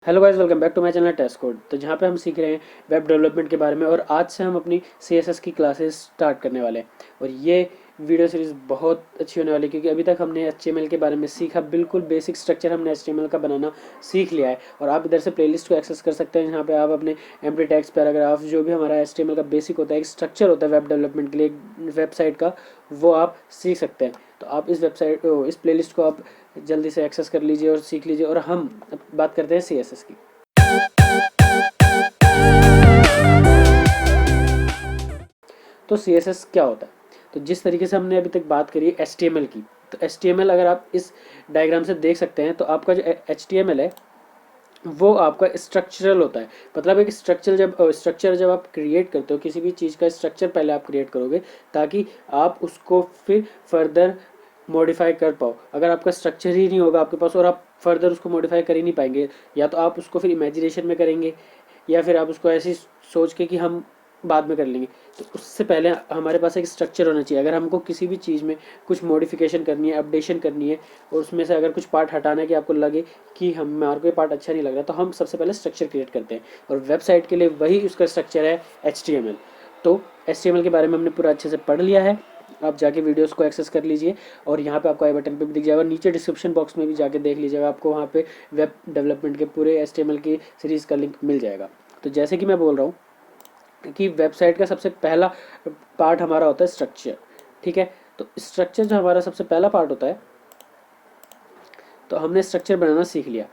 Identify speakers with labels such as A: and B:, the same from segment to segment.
A: Hello guys, welcome back to my channel test code. तो जहाँ पे हम सीख रहे हैं वेब डेवलपमेंट के बारे में, और आज से हम अपनी सीएसएस की क्लासेस स्टार्ट करने वाले हैं। और ये वीडियो सीरीज़ बहुत अच्छी होने वाली है क्योंकि अभी तक हमने एचटीएमएल के बारे में सीखा, बिल्कुल बेसिक स्ट्रक्चर हमने एचटीएमएल का बनाना सीख लिया है। और आप इधर से प्लेलिस्ट को एक्सेस कर सकते हैं जहाँ पे आप अपने एम्प्टी टैग्स, पैराग्राफ, जो भी हमारा एचटीएमएल का बेसिक होता है, एक स्ट्रक्चर होता है वेब डेवलपमेंट के लिए वेबसाइट का, वो आप सीख सकते हैं। तो आप इस प्लेलिस्ट को आप जल्दी से एक्सेस कर लीजिए और सीख लीजिए। और हम अब बात करते हैं सीएसएस की। तो सीएसएस क्या होता है? तो जिस तरीके से हमने अभी तक बात करी एचटीएमएल की, तो एचटीएमएल अगर आप इस डायग्राम से देख सकते हैं तो आपका जो एचटीएमएल है वो आपका स्ट्रक्चरल होता है। मतलब एक स्ट्रक्चर जब आप क्रिएट करते हो, किसी भी चीज़ का स्ट्रक्चर पहले आप क्रिएट करोगे ताकि आप उसको फिर फर्दर मॉडिफाई कर पाओ। अगर आपका स्ट्रक्चर ही नहीं होगा आपके पास और आप फर्दर उसको मॉडिफाई कर ही नहीं पाएंगे, या तो आप उसको फिर इमेजिनेशन में करेंगे या फिर आप उसको ऐसे सोच के कि हम बाद में कर लेंगे। तो उससे पहले हमारे पास एक स्ट्रक्चर होना चाहिए। अगर हमको किसी भी चीज़ में कुछ मॉडिफिकेशन करनी है, अपडेशन करनी है, और उसमें से अगर कुछ पार्ट हटाना है कि आपको लगे कि हमारे को ये पार्ट अच्छा नहीं लग रहा, तो हम सबसे पहले स्ट्रक्चर क्रिएट करते हैं। और वेबसाइट के लिए वही उसका स्ट्रक्चर है HTML। तो HTML के बारे में हमने पूरा अच्छे से पढ़ लिया है। आप जाके वीडियोस को एक्सेस कर लीजिए और यहाँ पे आपको आई बटन पे भी दिख जाएगा, नीचे डिस्क्रिप्शन बॉक्स में भी जाके देख लीजिएगा, आपको वहाँ पे वेब डेवलपमेंट के पूरे HTML की सीरीज़ का लिंक मिल जाएगा। तो जैसे कि मैं बोल रहा हूँ कि वेबसाइट का सबसे पहला पार्ट हमारा होता है स्ट्रक्चर। ठीक है, तो स्ट्रक्चर जो हमारा सबसे पहला पार्ट होता है, तो हमने स्ट्रक्चर बनाना सीख लिया।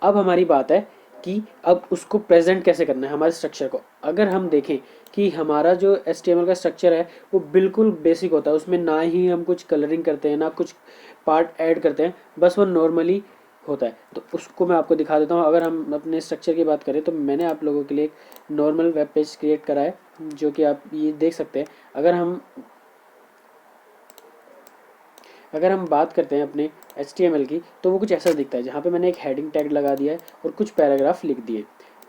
A: अब हमारी बात है कि अब उसको प्रेजेंट कैसे करना है हमारे स्ट्रक्चर को। अगर हम देखें कि हमारा जो HTML का स्ट्रक्चर है वो बिल्कुल बेसिक होता है, उसमें ना ही हम कुछ कलरिंग करते हैं ना कुछ पार्ट ऐड करते हैं, बस वो नॉर्मली होता है। तो उसको मैं आपको दिखा देता हूँ। अगर हम अपने स्ट्रक्चर की बात करें तो मैंने आप लोगों के लिए एक नॉर्मल वेब पेज क्रिएट करा है, जो कि आप ये देख सकते हैं। अगर हम बात करते हैं अपने HTML की, तो वो कुछ ऐसा दिखता है, जहाँ पे मैंने एक हेडिंग टैग लगा दिया है और कुछ पैराग्राफ लिख दिए।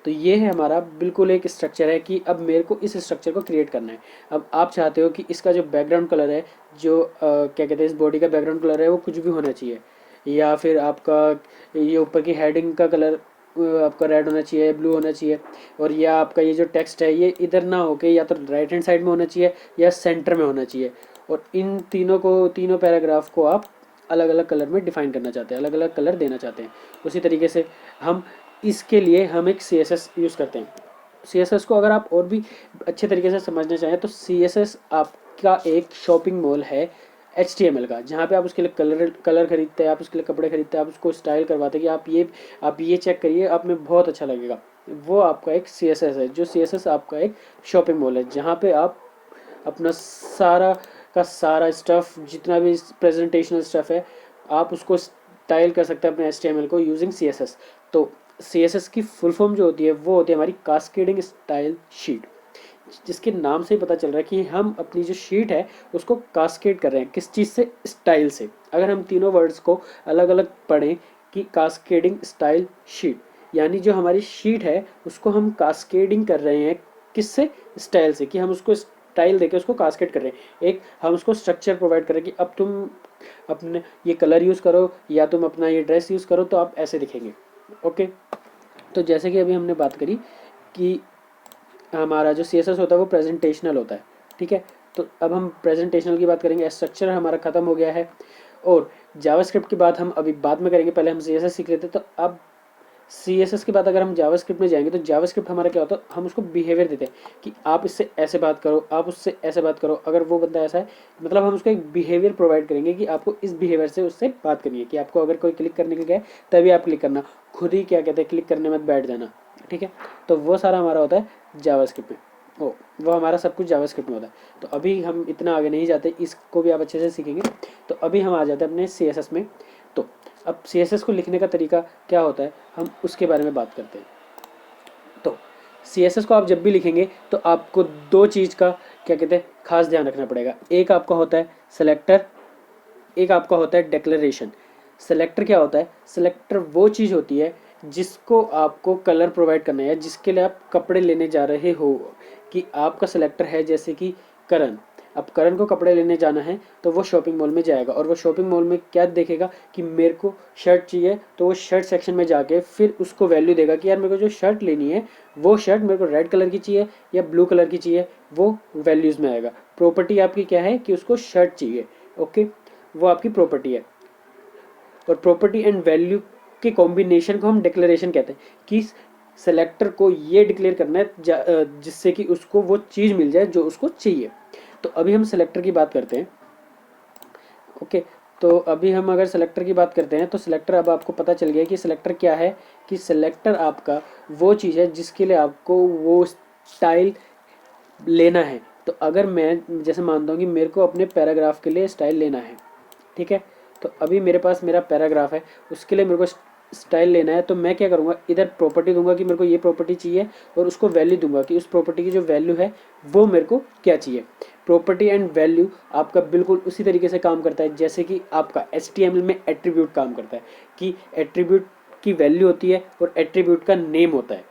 A: तो ये है हमारा बिल्कुल एक स्ट्रक्चर है कि अब मेरे को इस स्ट्रक्चर को क्रिएट करना है। अब आप चाहते हो कि इसका जो बैकग्राउंड कलर है, जो क्या कहते हैं, इस बॉडी का बैकग्राउंड कलर है वो कुछ भी होना चाहिए, या फिर आपका ये ऊपर की हेडिंग का कलर आपका रेड होना चाहिए, ब्लू होना चाहिए, और या आपका ये जो टेक्स्ट है ये इधर ना होके या तो राइट हैंड साइड में होना चाहिए या सेंटर में होना चाहिए। और इन तीनों पैराग्राफ को आप अलग अलग कलर में डिफाइन करना चाहते हैं, अलग अलग कलर देना चाहते हैं। उसी तरीके से हम इसके लिए हम एक CSS यूज़ करते हैं। CSS को अगर आप और भी अच्छे तरीके से समझना चाहें तो CSS आपका एक शॉपिंग मॉल है HTML का, जहाँ पे आप उसके लिए कलर खरीदते हैं, आप उसके लिए कपड़े खरीदते हैं, आप उसको स्टाइल करवाते हैं कि आप ये चेक करिए, आप में बहुत अच्छा लगेगा। वो आपका एक CSS है। जो CSS आपका एक शॉपिंग मॉल है, जहाँ पे आप अपना सारा का सारा स्टफ़, जितना भी प्रेजेंटेशनल स्टफ़ है, आप उसको स्टाइल कर सकते हैं अपने HTML को यूजिंग CSS। तो CSS की फुल फॉर्म जो होती है वो होती है हमारी कास्केडिंग स्टाइल शीट, जिसके नाम से ही पता चल रहा है कि हम अपनी जो शीट है उसको कास्केड कर रहे हैं। किस चीज़ से? स्टाइल से। अगर हम तीनों वर्ड्स को अलग अलग पढ़ें कि कास्केडिंग स्टाइल शीट, यानी जो हमारी शीट है उसको हम कास्केडिंग कर रहे हैं। किससे? स्टाइल से, कि हम उसको स्टाइल देके उसको कास्केड कर रहे हैं। एक हम उसको स्ट्रक्चर प्रोवाइड कर रहे हैं कि अब तुम अपने ये कलर यूज़ करो या तुम अपना ये ड्रेस यूज़ करो तो आप ऐसे दिखेंगे। ओके, तो जैसे कि अभी हमने बात करी कि हमारा जो CSS होता है वो प्रेजेंटेशनल होता है। ठीक है, तो अब हम प्रेजेंटेशनल की बात करेंगे। स्ट्रक्चर हमारा ख़त्म हो गया है और जावास्क्रिप्ट की बात हम अभी बाद में करेंगे, पहले हम CSS सीख लेते हैं। तो अब CSS के बाद अगर हम जावास्क्रिप्ट में जाएंगे तो जावास्क्रिप्ट हमारा क्या होता है, हम उसको बिहेवियर देते हैं कि आप इससे ऐसे बात करो, आप उससे ऐसे बात करो। अगर वो बंदा ऐसा है, मतलब हम उसको एक बिहेवियर प्रोवाइड करेंगे कि आपको इस बिहेवियर से उससे बात करनी है, कि आपको अगर कोई क्लिक करने के लिए तभी आप क्लिक करना, खुद ही क्या कहते हैं क्लिक करने मत बैठ जाना। ठीक है, तो वो सारा हमारा होता है जावास्क्रिप्ट में। वो हमारा सब कुछ जावास्क्रिप्ट में होता है। तो अभी हम इतना आगे नहीं जाते, इसको भी आप अच्छे से सीखेंगे। तो अभी हम आ जाते हैं अपने CSS में। तो अब CSS को लिखने का तरीका क्या होता है, हम उसके बारे में बात करते हैं। तो CSS को आप जब भी लिखेंगे तो आपको दो चीज़ का क्या कहते हैं खास ध्यान रखना पड़ेगा। एक आपका होता है सेलेक्टर, एक आपका होता है डिक्लेरेशन। सेलेक्टर क्या होता है? सेलेक्टर वो चीज़ होती है जिसको आपको कलर प्रोवाइड करना है, जिसके लिए आप कपड़े लेने जा रहे हो। कि आपका सेलेक्टर है जैसे कि करण, अब करण को कपड़े लेने जाना है तो वो शॉपिंग मॉल में जाएगा और वो शॉपिंग मॉल में क्या देखेगा कि मेरे को शर्ट चाहिए, तो वो शर्ट सेक्शन में जाके फिर उसको वैल्यू देगा कि यार मेरे को जो शर्ट लेनी है वो शर्ट मेरे को रेड कलर की चाहिए या ब्लू कलर की चाहिए, वो वैल्यूज़ में आएगा। प्रॉपर्टी आपकी क्या है कि उसको शर्ट चाहिए, ओके, वो आपकी प्रॉपर्टी है। और प्रॉपर्टी एंड वैल्यू के कॉम्बिनेशन को हम डिक्लेरेशन कहते हैं कि सेलेक्टर को ये डिक्लेयर करना है जिससे कि उसको वो चीज़ मिल जाए जो उसको चाहिए। तो अभी हम सेलेक्टर की बात करते हैं, ओके। तो अभी हम अगर सेलेक्टर की बात करते हैं तो सिलेक्टर, अब आपको पता चल गया कि सिलेक्टर क्या है, कि सिलेक्टर आपका वो चीज़ है जिसके लिए आपको वो स्टाइल लेना है। तो अगर मैं जैसे मानता हूँ कि मेरे को अपने पैराग्राफ के लिए स्टाइल लेना है, ठीक है, तो अभी मेरे पास मेरा पैराग्राफ है, उसके लिए मेरे को स्टाइल लेना है, तो मैं क्या करूँगा, इधर प्रॉपर्टी दूंगा कि मेरे को ये प्रॉपर्टी चाहिए और उसको वैल्यू दूंगा कि उस प्रॉपर्टी की जो वैल्यू है वो मेरे को क्या चाहिए। प्रॉपर्टी एंड वैल्यू आपका बिल्कुल उसी तरीके से काम करता है जैसे कि आपका HTML में एट्रीब्यूट काम करता है, कि एट्रीब्यूट की वैल्यू होती है और एट्रीब्यूट का नेम होता है,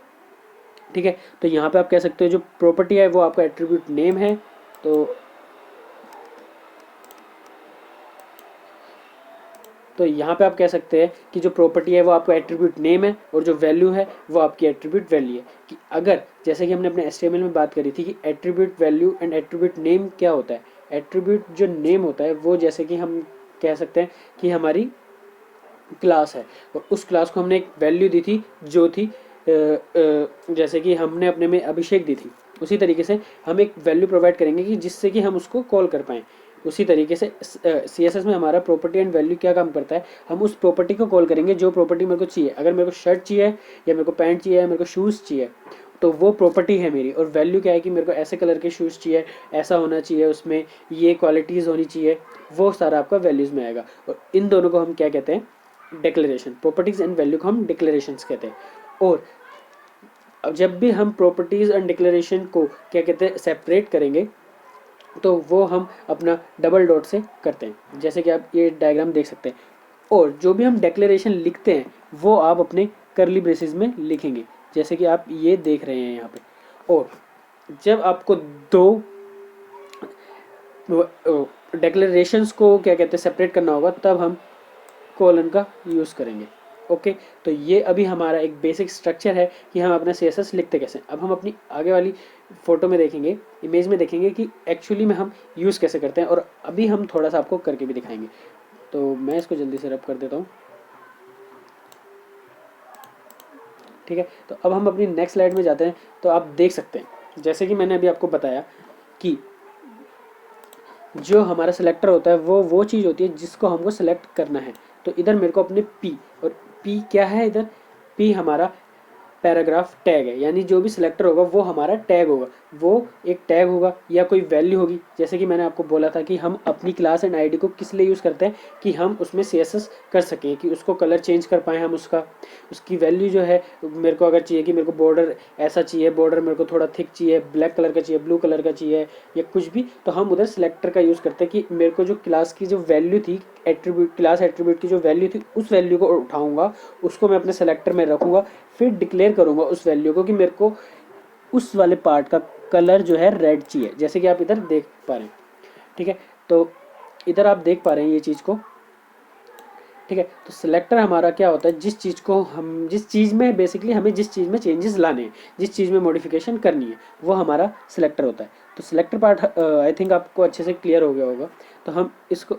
A: ठीक है। तो यहाँ पे आप कह सकते हो जो प्रॉपर्टी है वो आपका एट्रीब्यूट नेम है। तो यहाँ पे आप कह सकते हैं कि जो प्रॉपर्टी है वो आपका एट्रीब्यूट नेम है और जो वैल्यू है वो आपकी एट्रीब्यूट वैल्यू है। कि अगर जैसे कि हमने अपने HTML में बात करी थी कि attribute value and attribute name क्या होता है। एट्रीब्यूट जो नेम होता है वो जैसे कि हम कह सकते हैं कि हमारी क्लास है और उस क्लास को हमने एक वैल्यू दी थी जो थी जैसे कि हमने अपने में अभिषेक दी थी, उसी तरीके से हम एक वैल्यू प्रोवाइड करेंगे कि जिससे कि हम उसको कॉल कर पाएँ। उसी तरीके से CSS में हमारा प्रॉपर्टी एंड वैल्यू क्या काम करता है, हम उस प्रॉपर्टी को कॉल करेंगे जो प्रॉपर्टी मेरे को चाहिए। अगर मेरे को शर्ट चाहिए या मेरे को पैंट चाहिए या मेरे को शूज़ चाहिए तो वो प्रॉपर्टी है मेरी, और वैल्यू क्या है कि मेरे को ऐसे कलर के शूज़ चाहिए, ऐसा होना चाहिए, उसमें ये क्वालिटीज़ होनी चाहिए, वो सारा आपका वैल्यूज़ में आएगा। और इन दोनों को हम क्या कहते हैं, डिक्लेरेशन। प्रॉपर्टीज़ एंड वैल्यू को हम डिक्लेरेशंस कहते हैं। और अब जब भी हम प्रॉपर्टीज़ एंड डिक्लेरेशन को क्या कहते हैं सेपरेट करेंगे तो वो हम अपना डबल डॉट से करते हैं, जैसे कि आप ये डायग्राम देख सकते हैं। और जो भी हम डिक्लेरेशन लिखते हैं वो आप अपने करली ब्रेसेस में लिखेंगे, जैसे कि आप ये देख रहे हैं यहाँ पे। और जब आपको दो डिक्लेरेशंस को क्या कहते हैं सेपरेट करना होगा तब हम कोलन का यूज़ करेंगे, ओके। तो ये अभी हमारा एक बेसिक स्ट्रक्चर है कि हम अपना CSS लिखते कैसे। अब हम अपनी आगे वाली फ़ोटो में देखेंगे, इमेज में देखेंगे कि एक्चुअली में हम यूज़ कैसे करते हैं, और अभी हम थोड़ा सा आपको करके भी दिखाएंगे। तो मैं इसको जल्दी से रब कर देता हूँ, ठीक है। तो अब हम अपनी नेक्स्ट स्लाइड में जाते हैं। तो आप देख सकते हैं जैसे कि मैंने अभी आपको बताया कि जो हमारा सिलेक्टर होता है वो चीज़ होती है जिसको हमको सेलेक्ट करना है। तो इधर मेरे को अपने P, और P क्या है, इधर P हमारा पैराग्राफ टैग है, यानी जो भी सिलेक्टर होगा वो हमारा टैग होगा, वो एक टैग होगा या कोई वैल्यू होगी। जैसे कि मैंने आपको बोला था कि हम अपनी क्लास एंड आईडी को किस लिए यूज़ करते हैं, कि हम उसमें CSS कर सकें, कि उसको कलर चेंज कर पाएँ हम, उसकी वैल्यू जो है मेरे को अगर चाहिए कि मेरे को बॉर्डर ऐसा चाहिए, बॉर्डर मेरे को थोड़ा थिक चाहिए, ब्लैक कलर का चाहिए, ब्लू कलर का चाहिए या कुछ भी, तो हम उधर सिलेक्टर का यूज़ करते हैं कि मेरे को जो क्लास की जो वैल्यू थी, एट्रीब्यूट क्लास एट्रीब्यूट की जो वैल्यू थी उस वैल्यू को उठाऊँगा, उसको मैं अपने सेलेक्टर में रखूँगा, फिर डिक्लेयर करूँगा उस वैल्यू को कि मेरे को उस वाले पार्ट का कलर जो है रेड चाहिए, जैसे कि आप इधर देख पा रहे हैं, ठीक है। तो इधर आप देख पा रहे हैं ये चीज़ को, ठीक है। तो सिलेक्टर हमारा क्या होता है, जिस चीज़ को हम जिस चीज़ में बेसिकली हमें जिस चीज़ में चेंजेस लाने हैं, जिस चीज़ में मॉडिफिकेशन करनी है, वो हमारा सिलेक्टर होता है। तो सिलेक्टर पार्ट आई थिंक आपको अच्छे से क्लियर हो गया होगा। तो हम इसको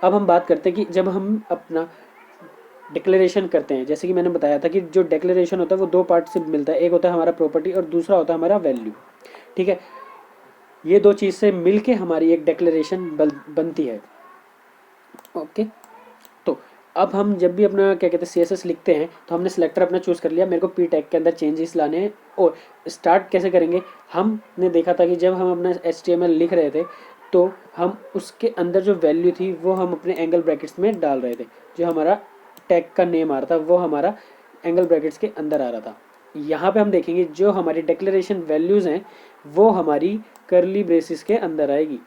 A: अब हम बात करते हैं कि जब हम अपना डिक्लेरेशन करते हैं, जैसे कि मैंने बताया था कि जो डिक्लेरेशन होता है वो दो पार्ट से मिलता है, एक होता है हमारा प्रॉपर्टी और दूसरा होता है हमारा वैल्यू, ठीक है। ये दो चीज़ से मिलके हमारी एक डिक्लेरेशन बनती है, ओके। तो अब हम जब भी अपना क्या कहते हैं CSS लिखते हैं तो हमने सिलेक्टर अपना चूज़ कर लिया, मेरे को P टैग के अंदर चेंजेस लाने हैं। और स्टार्ट कैसे करेंगे, हमने देखा था कि जब हम अपना HTML लिख रहे थे तो हम उसके अंदर जो वैल्यू थी वो हम अपने एंगल ब्रैकेट्स में डाल रहे थे, जो हमारा टैग का नेम आ रहा था वो हमारा एंगल ब्रैकेट्स के अंदर आ रहा था। यहाँ पे हम देखेंगे जो हमारी डिक्लेरेशन वैल्यूज़ हैं वो हमारी करली ब्रेसिस के अंदर आएगी।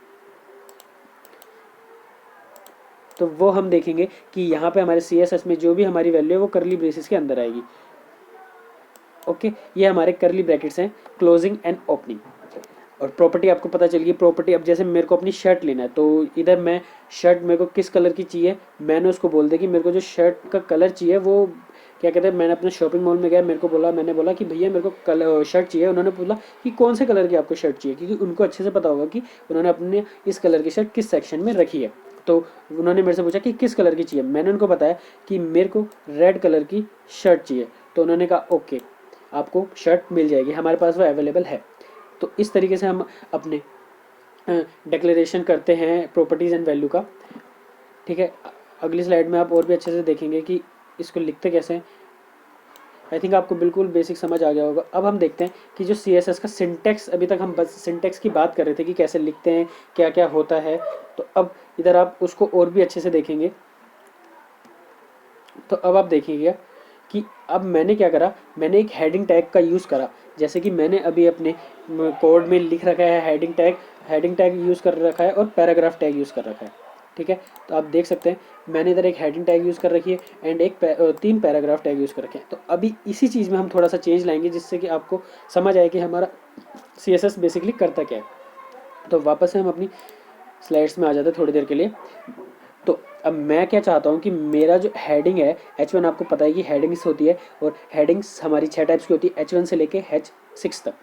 A: तो वो हम देखेंगे कि यहाँ पे हमारे CSS में जो भी हमारी वैल्यू है वो करली ब्रेसिस के अंदर आएगी, ओके। ये हमारे करली ब्रैकेट्स हैं, क्लोजिंग एंड ओपनिंग। और प्रॉपर्टी आपको पता चल गई। प्रॉपर्टी अब जैसे मेरे को अपनी शर्ट लेना है, तो इधर मैं शर्ट मेरे को किस कलर की चाहिए, मैंने उसको बोल दिया कि मेरे को जो शर्ट का कलर चाहिए वो क्या कहते हैं, मैंने अपने शॉपिंग मॉल में गया, मेरे को बोला, मैंने बोला कि भैया मेरे को कलर शर्ट चाहिए। उन्होंने बोला कि कौन से कलर की आपको शर्ट चाहिए, क्योंकि उनको अच्छे से पता होगा कि उन्होंने अपने इस कलर की शर्ट किस सेक्शन में रखी है। तो उन्होंने मेरे से पूछा कि किस कलर की चाहिए, मैंने उनको बताया कि मेरे को रेड कलर की शर्ट चाहिए। तो उन्होंने कहा ओके, आपको शर्ट मिल जाएगी, हमारे पास वो अवेलेबल है। तो इस तरीके से हम अपने डिक्लेरेशन करते हैं प्रॉपर्टीज़ एंड वैल्यू का। ठीक है, अगली स्लाइड में आप और भी अच्छे से देखेंगे कि इसको लिखते कैसे हैं। आई थिंक आपको बिल्कुल बेसिक समझ आ गया होगा। अब हम देखते हैं कि जो CSS का सिंटेक्स, अभी तक हम बस सिंटेक्स की बात कर रहे थे कि कैसे लिखते हैं, क्या क्या होता है। तो अब इधर आप उसको और भी अच्छे से देखेंगे। तो अब आप देखिएगा कि अब मैंने क्या करा, मैंने एक हेडिंग टैग का यूज़ करा। जैसे कि मैंने अभी अपने कोड में लिख रखा है हेडिंग टैग यूज़ कर रखा है और पैराग्राफ टैग यूज़ कर रखा है। ठीक है, तो आप देख सकते हैं मैंने इधर एक हेडिंग टैग यूज़ कर रखी है एंड 3 पैराग्राफ टैग यूज़ कर रखे हैं। तो अभी इसी चीज़ में हम थोड़ा सा चेंज लाएंगे, जिससे कि आपको समझ आए कि हमारा CSS बेसिकली करता क्या है। तो वापस से हम अपनी स्लाइड्स में आ जाते हैं थोड़ी देर के लिए। तो अब मैं क्या चाहता हूँ कि मेरा जो हेडिंग है H1, आपको पता है कि हेडिंग्स होती है और हेडिंग्स हमारी 6 टाइप्स की होती है, H1 से लेके H6 तक।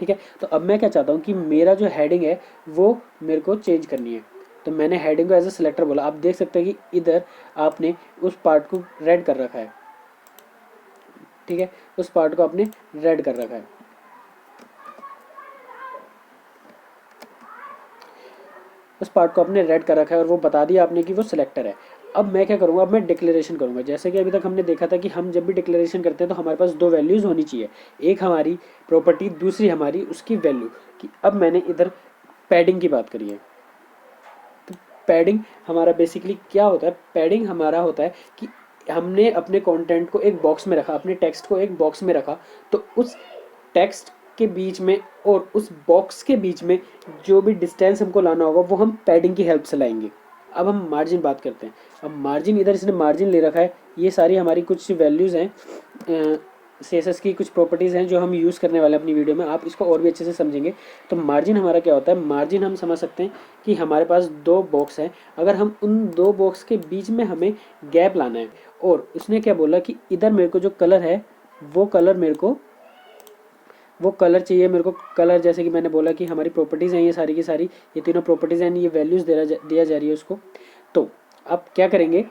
A: ठीक है, तो अब मैं क्या चाहता हूँ कि मेरा जो हेडिंग है वो मेरे को चेंज करनी है। तो मैंने हेडिंग को एज ए सिलेक्टर बोला। आप देख सकते हैं कि इधर आपने उस पार्ट को रेड कर रखा है। ठीक है, उस पार्ट को आपने रेड कर रखा है। उस पार्ट को आपने रेड कर रखा है और वो बता दिया आपने कि वो सिलेक्टर है। अब मैं क्या करूँगा, अब मैं डिक्लेरेशन करूँगा। जैसे कि अभी तक हमने देखा था कि हम जब भी डिक्लेरेशन करते हैं तो हमारे पास 2 वैल्यूज़ होनी चाहिए, एक हमारी प्रॉपर्टी, दूसरी हमारी उसकी वैल्यू कि अब मैंने इधर पैडिंग की बात करी है। तो पैडिंग हमारा बेसिकली क्या होता है, पैडिंग हमारा होता है कि हमने अपने कंटेंट को एक बॉक्स में रखा, अपने टेक्स्ट को एक बॉक्स में रखा, तो उस टेक्स्ट के बीच में और उस बॉक्स के बीच में जो भी डिस्टेंस हमको लाना होगा वो हम पैडिंग की हेल्प से लाएंगे। अब हम मार्जिन बात करते हैं। अब मार्जिन, इधर इसने मार्जिन ले रखा है, ये सारी हमारी कुछ वैल्यूज़ हैं, CSS की कुछ प्रॉपर्टीज़ हैं जो हम यूज़ करने वाले हैं अपनी वीडियो में। आप इसको और भी अच्छे से समझेंगे। तो मार्जिन हमारा क्या होता है, मार्जिन हम समझ सकते हैं कि हमारे पास 2 बॉक्स हैं, अगर हम उन 2 बॉक्स के बीच में हमें गैप लाना है, और उसने क्या बोला कि इधर मेरे को जो कलर है वो कलर चाहिए मेरे को। कलर जैसे कि मैंने बोला कि हमारी प्रॉपर्टीज़ हैं ये सारी की सारी, ये तीनों प्रॉपर्टीज़ हैं, ये वैल्यूज़ दिया जा रही है उसको। तो आप क्या करेंगे,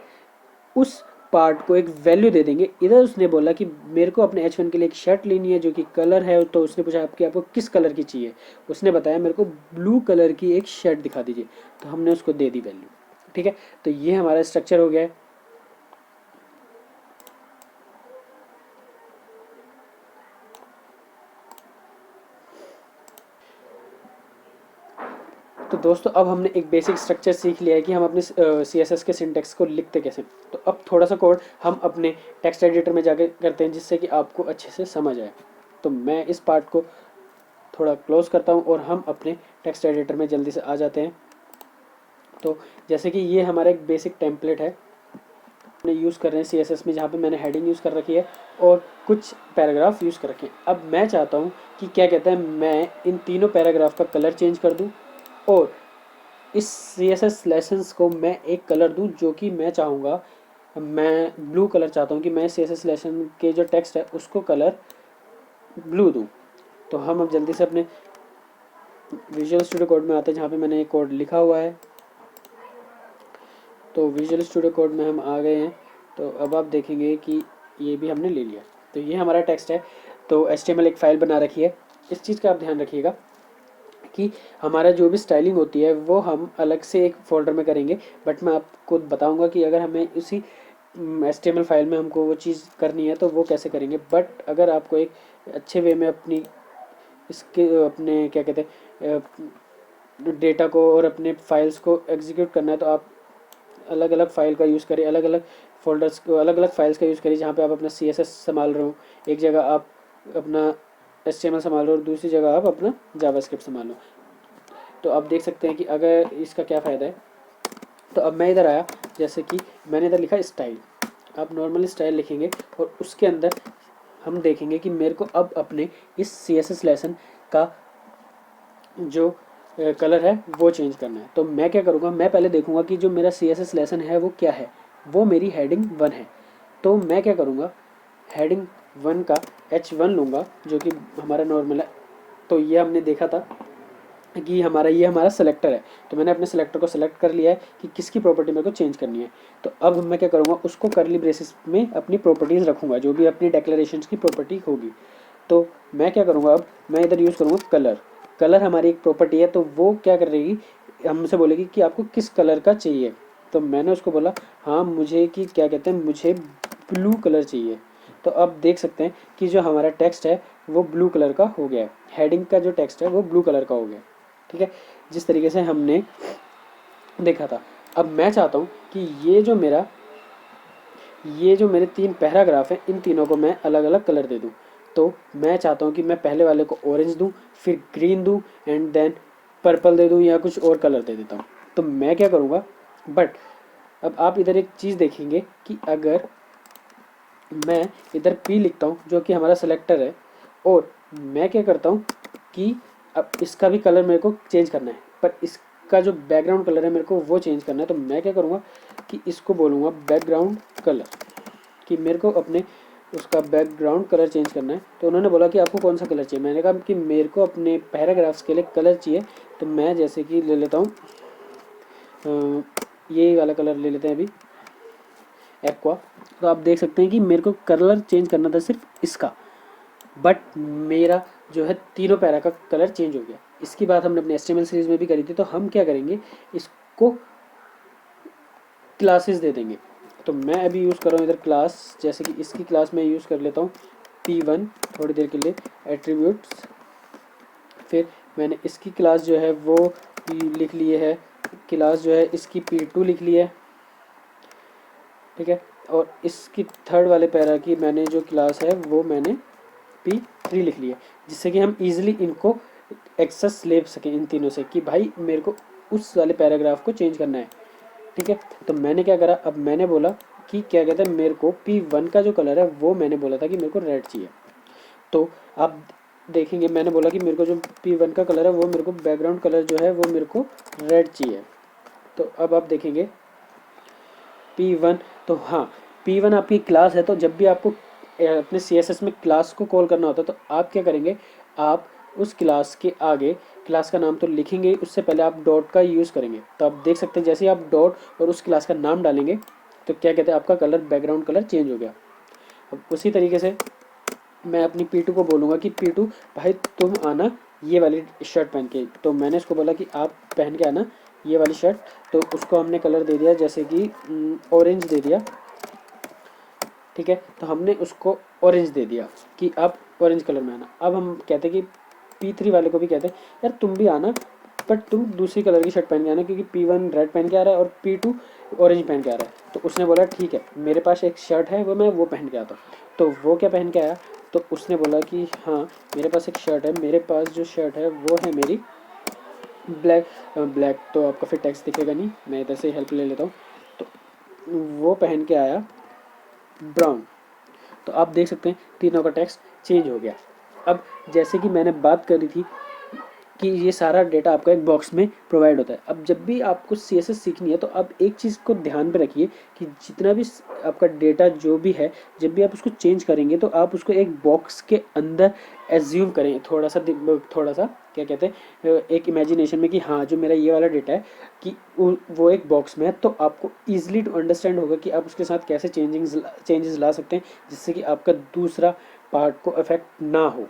A: उस पार्ट को एक वैल्यू दे देंगे। इधर उसने बोला कि मेरे को अपने H1 के लिए एक शर्ट लेनी है जो कि कलर है, तो उसने पूछा आपको किस कलर की चाहिए, उसने बताया मेरे को ब्लू कलर की एक शर्ट दिखा दीजिए, तो हमने उसको दे दी वैल्यू। ठीक है, तो ये हमारा स्ट्रक्चर हो गया है। तो दोस्तों अब हमने एक बेसिक स्ट्रक्चर सीख लिया है कि हम अपने CSS के सिंटेक्स को लिखते कैसे। तो अब थोड़ा सा कोड हम अपने टेक्स्ट एडिटर में जाके करते हैं, जिससे कि आपको अच्छे से समझ आए। तो मैं इस पार्ट को थोड़ा क्लोज करता हूँ और हम अपने टेक्स्ट एडिटर में जल्दी से आ जाते हैं। तो जैसे कि ये हमारा एक बेसिक टेम्पलेट है हमने यूज़ कर रहे हैं CSS में, जहाँ पे मैंने हेडिंग यूज़ कर रखी है और कुछ पैराग्राफ यूज़ कर रखे हैं। अब मैं चाहता हूँ कि क्या कहते हैं, मैं इन तीनों पैराग्राफ का कलर चेंज कर दूँ और इस CSS लेसन्स को मैं एक कलर दूं जो कि मैं चाहूँगा, मैं ब्लू कलर चाहता हूँ कि मैं CSS लेसन के जो टेक्स्ट है उसको कलर ब्लू दूं। तो हम अब जल्दी से अपने विजुअल स्टूडियो कोड में आते हैं, जहाँ पे मैंने एक कोड लिखा हुआ है। तो विजुअल स्टूडियो कोड में हम आ गए हैं। तो अब आप देखेंगे कि ये भी हमने ले लिया। तो ये हमारा टेक्स्ट है। तो HTML एक फ़ाइल बना रखी है। इस चीज़ का आप ध्यान रखिएगा कि हमारा जो भी स्टाइलिंग होती है वो हम अलग से एक फ़ोल्डर में करेंगे, बट मैं आपको बताऊंगा कि अगर हमें उसी HTML फाइल में हमको वो चीज़ करनी है तो वो कैसे करेंगे। बट अगर आपको एक अच्छे वे में अपने क्या कहते हैं डेटा को और अपने फाइल्स को एग्जीक्यूट करना है, तो आप अलग अलग फाइल का यूज़ करिए, अलग अलग फोल्डर्स को, अलग अलग फाइल्स का यूज़ करिए। जहाँ पे आप अपना CSS संभाल रहे हो, एक जगह आप अपना HTML संभाल रहे हो और दूसरी जगह आप अपना जावास्क्रिप्ट संभाल लो। तो आप देख सकते हैं कि अगर इसका क्या फ़ायदा है। तो अब मैं इधर आया, जैसे कि मैंने इधर लिखा स्टाइल। आप नॉर्मल स्टाइल लिखेंगे और उसके अंदर हम देखेंगे कि मेरे को अब अपने इस CSS लेसन का जो कलर है वो चेंज करना है। तो मैं क्या करूँगा, मैं पहले देखूँगा कि जो मेरा CSS लेसन है वो क्या है। वो मेरी हेडिंग 1 है। तो मैं क्या करूँगा, हेडिंग 1 का H1 लूँगा जो कि हमारा नॉर्मल है। तो ये हमने देखा था कि ये हमारा सेलेक्टर है। तो मैंने अपने सेलेक्टर को सेलेक्ट कर लिया है कि किसकी प्रॉपर्टी मेरे को चेंज करनी है। तो अब मैं क्या करूँगा, उसको करली ब्रेसेस में अपनी प्रॉपर्टीज़ रखूँगा, जो भी अपनी डेक्लेरेशंस की प्रॉपर्टी होगी। तो मैं क्या करूँगा, अब मैं इधर यूज़ करूँगा कलर। कलर हमारी एक प्रॉपर्टी है, तो वो क्या कर रही, हमसे बोलेगी कि आपको किस कलर का चाहिए। तो मैंने उसको बोला हाँ मुझे कि क्या कहते हैं, मुझे ब्लू कलर चाहिए। तो अब देख सकते हैं कि जो हमारा टेक्स्ट है वो ब्लू कलर का हो गया है। हेडिंग का जो टेक्स्ट है वो ब्लू कलर का हो गया। ठीक है, जिस तरीके से हमने देखा था। अब मैं चाहता हूँ कि ये जो मेरे 3 पैराग्राफ हैं, इन तीनों को मैं अलग अलग कलर दे दूँ। तो मैं चाहता हूँ कि मैं पहले वाले को ऑरेंज दूँ, फिर ग्रीन दूँ, एंड देन पर्पल दे दूँ या कुछ और कलर दे देता हूँ। तो मैं क्या करूँगा, बट अब आप इधर एक चीज़ देखेंगे कि अगर मैं इधर P लिखता हूँ जो कि हमारा सेलेक्टर है, और मैं क्या करता हूँ कि अब इसका भी कलर मेरे को चेंज करना है, पर इसका जो बैकग्राउंड कलर है मेरे को वो चेंज करना है। तो मैं क्या करूँगा कि इसको बोलूँगा बैकग्राउंड कलर, कि मेरे को अपने उसका बैकग्राउंड कलर चेंज करना है। तो उन्होंने बोला कि आपको कौन सा कलर चाहिए। मैंने कहा कि मेरे को अपने पैराग्राफ्स के लिए कलर चाहिए। तो मैं जैसे कि ले लेता हूँ ये वाला कलर ले लेते हैं अभी, एक्वा। तो आप देख सकते हैं कि मेरे को कलर चेंज करना था सिर्फ इसका, बट मेरा जो है तीनों पैरा का कलर चेंज हो गया। इसकी बात हमने अपने HTML सीरीज में भी करी थी। तो हम क्या करेंगे, इसको क्लासेस दे देंगे। तो मैं अभी यूज़ कर रहा हूँ इधर क्लास, जैसे कि इसकी क्लास मैं यूज़ कर लेता हूँ P1 थोड़ी देर के लिए, एट्रीब्यूट्स। फिर मैंने इसकी क्लास जो है वो लिख ली है, क्लास जो है इसकी P2 लिख ली है। ठीक है, और इसकी थर्ड वाले पैरा की मैंने जो क्लास है वो मैंने P3 लिख लिया, जिससे कि हम इजीली इनको एक्सेस ले सकें इन तीनों से, कि भाई मेरे को उस वाले पैराग्राफ को चेंज करना है। ठीक है, तो मैंने क्या करा, अब मैंने बोला कि क्या कहते हैं, मेरे को P1 का जो कलर है वो मैंने बोला था कि मेरे को रेड चाहिए। तो आप देखेंगे मैंने बोला कि मेरे को जो P1 का कलर है वो मेरे को बैकग्राउंड कलर जो है वो मेरे को रेड चाहिए। तो अब आप देखेंगे P1, तो हाँ P1 आपकी क्लास है। तो जब भी आपको अपने CSS में क्लास को कॉल करना होता है तो आप क्या करेंगे, आप उस क्लास के आगे क्लास का नाम तो लिखेंगे, उससे पहले आप डॉट का यूज़ करेंगे। तो आप देख सकते हैं जैसे ही आप डॉट और उस क्लास का नाम डालेंगे तो क्या कहते हैं, आपका कलर बैकग्राउंड कलर चेंज हो गया। अब उसी तरीके से मैं अपनी P2 को बोलूँगा कि P2 भाई तुम आना ये वाली शर्ट पहन के। तो मैंने उसको बोला कि आप पहन के आना ये वाली शर्ट। तो उसको हमने कलर दे दिया जैसे कि ऑरेंज दे दिया। ठीक है, तो हमने उसको ऑरेंज दे दिया कि आप ऑरेंज कलर में आना। अब हम कहते हैं कि P3 वाले को भी कहते हैं यार तुम भी आना, बट तुम दूसरी कलर की शर्ट पहन के आना, क्योंकि P1 रेड पहन के आ रहा है और P2 ऑरेंज पहन के आ रहा है। तो उसने बोला ठीक है, मेरे पास एक शर्ट है वो मैं वो पहन के आता हूँ। तो वो क्या पहन के आया, तो उसने बोला कि हाँ मेरे पास एक शर्ट है, मेरे पास जो शर्ट है वो है मेरी ब्लैक। ब्लैक तो आपका फिर टेक्स्ट दिखेगा नहीं, मैं इधर से हेल्प ले लेता हूँ। तो वो पहन के आया ब्राउन। तो आप देख सकते हैं तीनों का टेक्स्ट चेंज हो गया। अब जैसे कि मैंने बात करी थी कि ये सारा डेटा आपका एक बॉक्स में प्रोवाइड होता है। अब जब भी आपको CSS सीखनी है तो आप एक चीज़ को ध्यान पे रखिए कि जितना भी आपका डेटा जो भी है, जब भी आप उसको चेंज करेंगे तो आप उसको एक बॉक्स के अंदर एज्यूम करें, थोड़ा सा क्या कहते हैं, एक इमेजिनेशन में कि हाँ जो मेरा ये वाला डेटा है कि वो एक बॉक्स में है। तो आपको ईजिली टू अंडरस्टैंड होगा कि आप उसके साथ कैसे चेंजेस ला सकते हैं, जिससे कि आपका दूसरा पार्ट को अफेक्ट ना हो।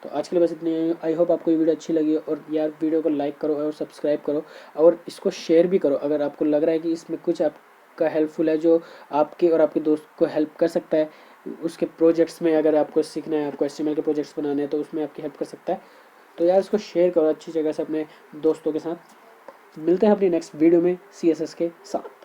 A: तो आज के लिए बस इतनी। आई होप आपको ये वीडियो अच्छी लगी, और यार वीडियो को लाइक करो और सब्सक्राइब करो, और इसको शेयर भी करो अगर आपको लग रहा है कि इसमें कुछ आपका हेल्पफुल है, जो आपके और आपके दोस्त को हेल्प कर सकता है उसके प्रोजेक्ट्स में। अगर आपको सीखना है, आपको HTML के प्रोजेक्ट्स बनाने हैं तो उसमें आपकी हेल्प कर सकता है। तो यार इसको शेयर करो अच्छी जगह से अपने दोस्तों के साथ। मिलते हैं अपनी नेक्स्ट वीडियो में CSS के साथ।